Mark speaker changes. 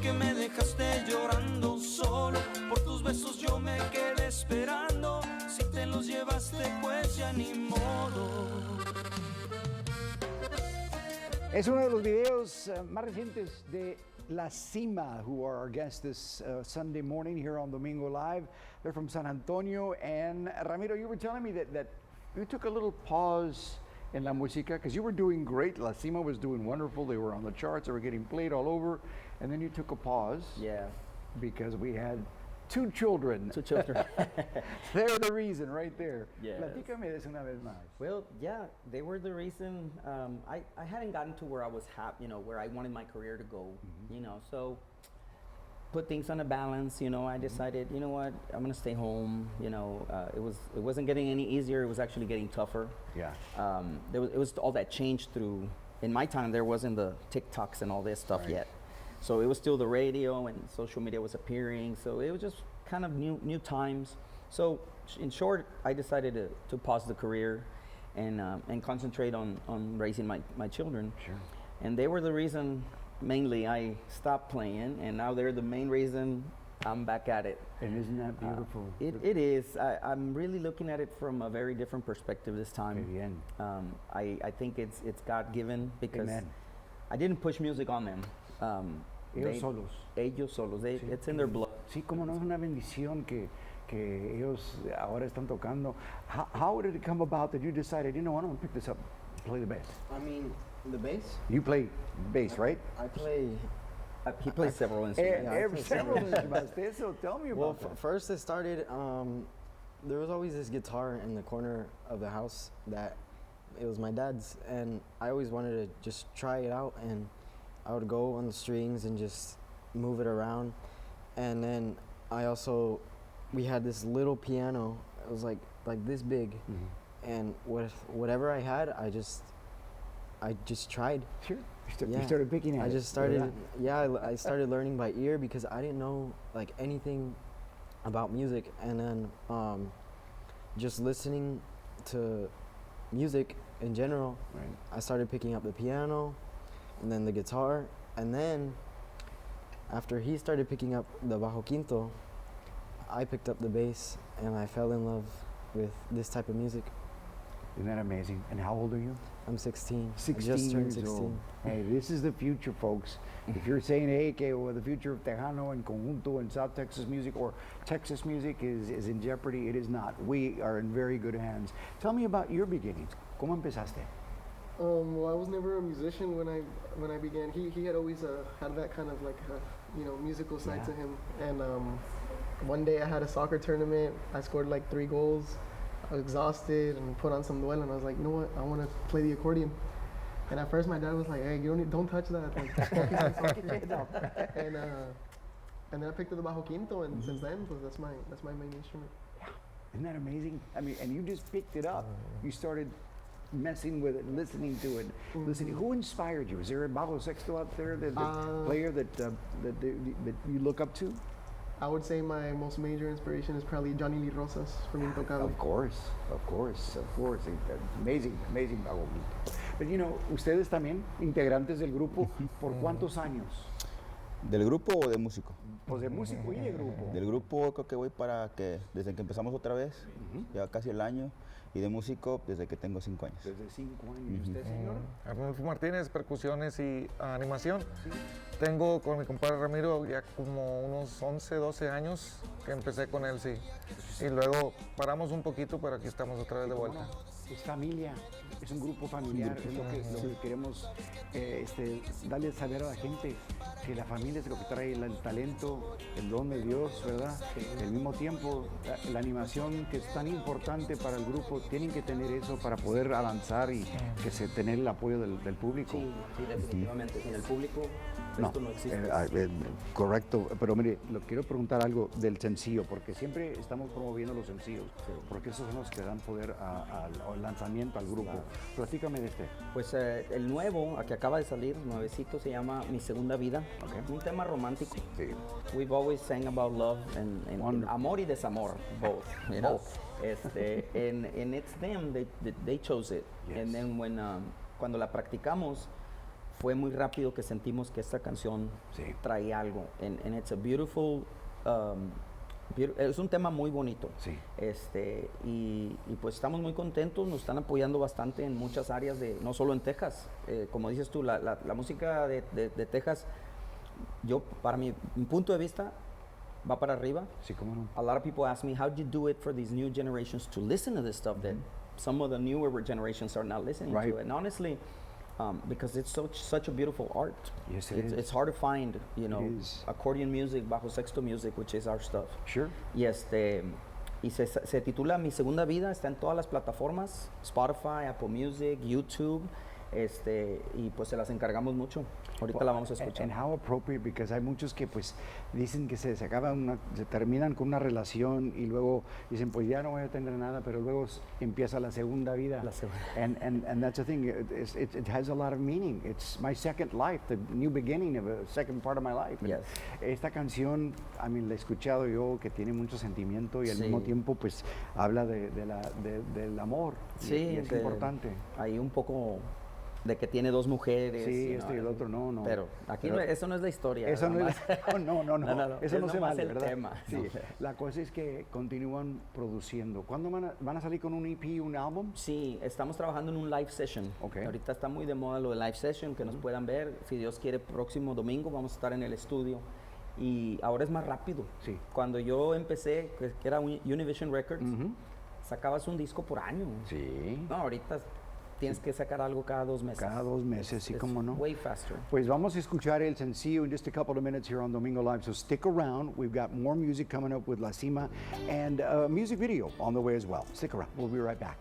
Speaker 1: que me dejaste llorando solo. Por tus besos yo me quedé esperando. Si te los llevaste, pues ya ni modo.
Speaker 2: Es uno de los videos más recientes de La Cima, who are our guests this Sunday morning here on Domingo Live. They're from San Antonio. And Ramiro, you were telling me that you took a little pause in La Música because you were doing great. La Cima was doing wonderful. They were on the charts. They were getting played all over. And then you took a pause.
Speaker 3: Yeah.
Speaker 2: Because we had two children.
Speaker 3: Two children.
Speaker 2: They're the reason right there.
Speaker 3: Yes.
Speaker 2: Platícame de eso una vez más.
Speaker 3: Well, yeah, they were the reason. I hadn't gotten to where I was happy, where I wanted my career to go, so put things on a balance, I decided, you know what, I'm gonna stay home, it wasn't getting any easier, it was actually getting tougher.
Speaker 2: Yeah.
Speaker 3: It was all that change through, in my time, there wasn't the TikToks and all this stuff
Speaker 2: Right.
Speaker 3: yet. So it was still the radio and social media was appearing. So it was just kind of new times. So in short, I decided to pause the career and concentrate on raising my children.
Speaker 2: Sure.
Speaker 3: And they were the reason mainly I stopped playing, and now they're the main reason I'm back at it.
Speaker 2: And isn't that beautiful?
Speaker 3: It is. I'm really looking at it from a very different perspective this time.
Speaker 2: Qué bien.
Speaker 3: I think it's God-given because
Speaker 2: Amen.
Speaker 3: I didn't push music on them.
Speaker 2: Ellos solos.
Speaker 3: Ellos solos.
Speaker 2: Sí.
Speaker 3: It's in their blood.
Speaker 2: Sí, como no es una bendición que ellos ahora están tocando. How did it come about that you decided, you know what, I'm gonna pick this up, play the bass?
Speaker 4: I mean, the bass?
Speaker 2: You play bass, right?
Speaker 4: I play.
Speaker 3: He plays several instruments.
Speaker 4: Yeah, I play
Speaker 2: Several
Speaker 4: several
Speaker 2: instruments. So tell me
Speaker 4: Well,
Speaker 2: about that.
Speaker 4: first it started. There was always this guitar in the corner of the house that it was my dad's, and I always wanted to just try it out. And I would go on the strings and just move it around. And then we had this little piano. It was like this big, and whatever I had, I just tried.
Speaker 2: Sure. You started picking at it.
Speaker 4: I just started. I started learning by ear because I didn't know like anything about music, and then just listening to music in general.
Speaker 2: Right.
Speaker 4: I started picking up the piano, and then the guitar, and then after he started picking up the bajo quinto, I picked up the bass, and I fell in love with this type of music.
Speaker 2: Isn't that amazing? And how old are you?
Speaker 4: I'm 16.
Speaker 2: 16
Speaker 4: I just turned
Speaker 2: years
Speaker 4: 16.
Speaker 2: old. Hey, this is the future, folks. If you're saying, hey, the future of Tejano and Conjunto and South Texas music or Texas music is in jeopardy, it is not. We are in very good hands. Tell me about your beginnings. ¿Cómo empezaste?
Speaker 5: Well, I was never a musician when I began. He had always had that kind of like musical side to him. And one day I had a soccer tournament. I scored like 3 goals. I was exhausted and put on some duelo, and I was like, you know what? I want to play the accordion. And at first my dad was like, hey, don't touch that. Like, focus on soccer. And then I picked up the bajo quinto, and since then, that's my main instrument.
Speaker 2: Isn't that amazing? I mean, and you just picked it up. You started messing with it, listening to it, listening. Who inspired you? Is there a bajo sexto out there, the player that you look up to?
Speaker 5: I would say my most major inspiration is probably Johnny Lee Rosas from Intocable.
Speaker 2: Of course. Amazing bajo. But ustedes también, integrantes del grupo, ¿por cuántos años?
Speaker 6: ¿Del grupo o de músico?
Speaker 2: Pues de músico y de grupo.
Speaker 6: Del grupo creo que voy desde que empezamos otra vez, ya casi el año, y de músico desde que tengo 5 años.
Speaker 2: Desde 5 años. ¿Usted, señor?
Speaker 7: Arnulfo Martínez, percusiones y animación. Sí. Tengo con mi compadre Ramiro ya como unos 11, 12 años que empecé con él, sí. Y luego paramos un poquito, pero aquí estamos otra vez de vuelta.
Speaker 2: Es familia, es un grupo familiar, es lo que queremos darle a saber a la gente, que la familia es lo que trae el talento, el don de Dios, ¿verdad? Al mismo tiempo, la animación que es tan importante para el grupo, tienen que tener eso para poder avanzar y tener el apoyo del público.
Speaker 3: Sí, definitivamente, sin el público esto no existe.
Speaker 2: Correcto, pero mire, le quiero preguntar algo del sencillo, porque siempre estamos promoviendo los sencillos, porque esos son los que dan poder al lanzamiento, al grupo. Claro. Platícame de este.
Speaker 3: Pues el nuevo, que acaba de salir, nuevecito, se llama Mi Segunda Vida. Okay. Un tema romántico.
Speaker 2: Sí.
Speaker 3: We've always sang about love and amor y desamor, both. You know? And it's them, they chose it. Yes. And then cuando la practicamos, fue muy rápido que sentimos que esta canción
Speaker 2: Sí.
Speaker 3: traía algo. And it's a beautiful, es un tema muy bonito.
Speaker 2: Sí.
Speaker 3: Y pues estamos muy contentos, nos están apoyando bastante en muchas áreas, no solo en Texas. Como dices tú, la música de Texas, para mi punto de vista, va para arriba.
Speaker 2: Sí, cómo no.
Speaker 3: A lot of people ask me, how do you do it for these new generations to listen to this stuff that some of the newer generations are not listening
Speaker 2: Right.
Speaker 3: to? And honestly, because it's such a beautiful art.
Speaker 2: Yes, it is.
Speaker 3: It's hard to find,
Speaker 2: is.
Speaker 3: accordion music, bajo sexto music, which is our stuff.
Speaker 2: Sure.
Speaker 3: Y se titula Mi Segunda Vida, está en todas las plataformas, Spotify, Apple Music, YouTube, y pues se las encargamos mucho. Ahorita la vamos a escuchar.
Speaker 2: And how appropriate, because hay muchos que pues dicen que se terminan con una relación y luego dicen pues ya no voy a tener nada, pero luego empieza la segunda vida.
Speaker 3: La segunda.
Speaker 2: And that's the thing, it has a lot of meaning. It's my second life, the new beginning of a second part of my life. And
Speaker 3: Yes.
Speaker 2: esta canción, I mean, la he escuchado yo, que tiene mucho sentimiento y al
Speaker 3: Sí.
Speaker 2: mismo tiempo pues habla del amor.
Speaker 3: Sí,
Speaker 2: y es importante.
Speaker 3: Hay un poco de que tiene dos mujeres.
Speaker 2: Sí, y el otro no.
Speaker 3: Pero aquí
Speaker 2: Pero
Speaker 3: eso no es la historia.
Speaker 2: eso no
Speaker 3: nada
Speaker 2: es
Speaker 3: más.
Speaker 2: no, eso
Speaker 3: es
Speaker 2: no se
Speaker 3: nomás
Speaker 2: vale,
Speaker 3: el
Speaker 2: ¿verdad?
Speaker 3: tema.
Speaker 2: Sí.
Speaker 3: No.
Speaker 2: La cosa es que continúan produciendo. ¿Cuándo van a salir con un EP, un álbum?
Speaker 3: Sí, estamos trabajando en un live session.
Speaker 2: Ok.
Speaker 3: Ahorita está muy de moda lo de live session, que nos puedan ver. Si Dios quiere, próximo domingo vamos a estar en el estudio. Y ahora es más rápido.
Speaker 2: Sí.
Speaker 3: Cuando yo empecé, que era Univision Records, sacabas un disco por año.
Speaker 2: Sí.
Speaker 3: No, ahorita tienes que sacar algo cada 2 meses.
Speaker 2: Cada 2 meses, sí,
Speaker 3: It's
Speaker 2: cómo no.
Speaker 3: Way faster.
Speaker 2: Pues vamos a escuchar el sencillo in just a couple of minutes here on Domingo Live, so stick around. We've got more music coming up with La Cima and a music video on the way as well. Stick around. We'll be right back.